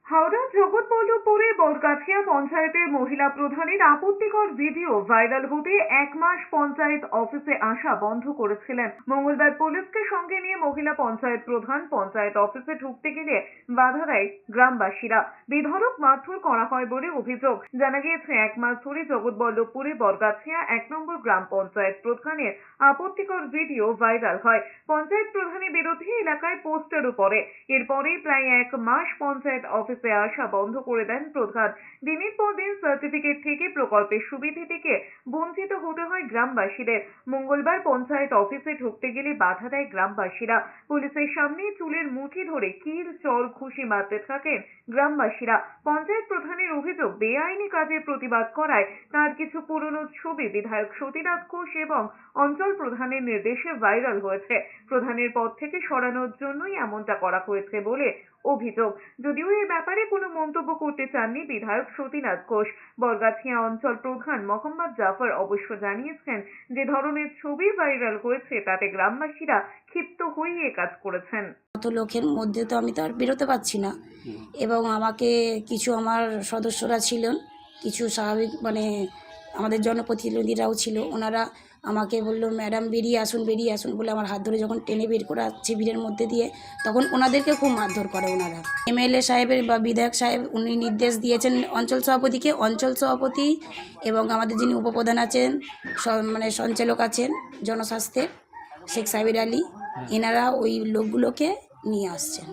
হাওড়ার জগৎবল্লভপুরে বরগাছিয়া পঞ্চায়েতের মহিলা প্রধানের আপত্তিকর ভিডিও ভাইরাল হতে 1 মাস পঞ্চায়েত অফিসে আসা বন্ধ করেছিলেন। মঙ্গলবার পুলিশকে সঙ্গে নিয়ে মহিলা পঞ্চায়েত প্রধান পঞ্চায়েত অফিসে ঢুকতে গেলে বাধা দেয় গ্রামবাসীরা। বেধড়ক মারধর করা হয় বলে অভিযোগ। জানা গিয়েছে 1 মাস ধরে জগৎবল্লভপুরে বরগাছিয়া 1 নম্বর গ্রাম পঞ্চায়েত প্রধানের আপত্তিকর ভিডিও ভাইরাল হয়। পঞ্চায়েত প্রধানের বিরুদ্ধে এলাকায় পোস্টারও পড়ে। এরপরেই প্রায় 1 মাস পঞ্চায়েত অফিসে আসা বন্ধ করে দেন প্রধান। দিনের পর দিন সার্টিফিকেট থেকে প্রকল্পের সুবিধা থেকে বঞ্চিত হতে হয় গ্রামবাসীদের। মঙ্গলবার পঞ্চায়েত অফিসে ঢুকতে গেলে বাধা দেয় গ্রামবাসীরা। পুলিশের সামনে চুলের মুঠি ধরে কিল চর ঘুষি মারতে থাকেন গ্রামবাসীরা। পঞ্চায়েত প্রধানের অভিযোগ, বেআইনি কাজের প্রতিবাদ করায় তার কিছু পুরনো ছবি বিধায়ক সতীনাথ ঘোষ এবং অঞ্চল প্রধানের নির্দেশে ভাইরাল হয়েছে। প্রধানের পদ থেকে সরানোর জন্যই এমনটা করা হয়েছে বলে অভিযোগ। যদিও এই ব্যাপারে কোনো মন্তব্য করতে চাননি বিধায়ক সতীনাথ ঘোষ। বরগাছিয়া অঞ্চল প্রধান মোহাম্মদ জাফর অবশ্য জানিয়েছেন, যে ধরনের ছবি ভাইরাল হয়েছে তাতে গ্রামবাসীরা ক্ষিপ্ত হয়ে এ কাজ করেছেন। অত লোকের মধ্যে তো আমি তো আর বেরোতে পারছি না, এবং আমাকে কিছু আমার সদস্যরা ছিলেন, কিছু স্বাভাবিক আমাদের জনপ্রতিনিধিরাও ছিল, ওনারা আমাকে বললো ম্যাডাম বেরিয়ে আসুন বলে আমার হাত ধরে যখন টেনে বের করা হচ্ছে ভিড়ের মধ্যে দিয়ে, তখন ওনাদেরকে খুব মারধর করে ওনারা। এমএলএ সাহেবের বা বিধায়ক সাহেব উনি নির্দেশ দিয়েছেন অঞ্চল সভাপতিকে, অঞ্চল সভাপতি এবং আমাদের যিনি উপপ্রধান আছেন সঞ্চালক আছেন জনস্বাস্থ্যের শেখ সাবির আলী, এনারা ওই লোকগুলোকে নিয়ে আসছেন।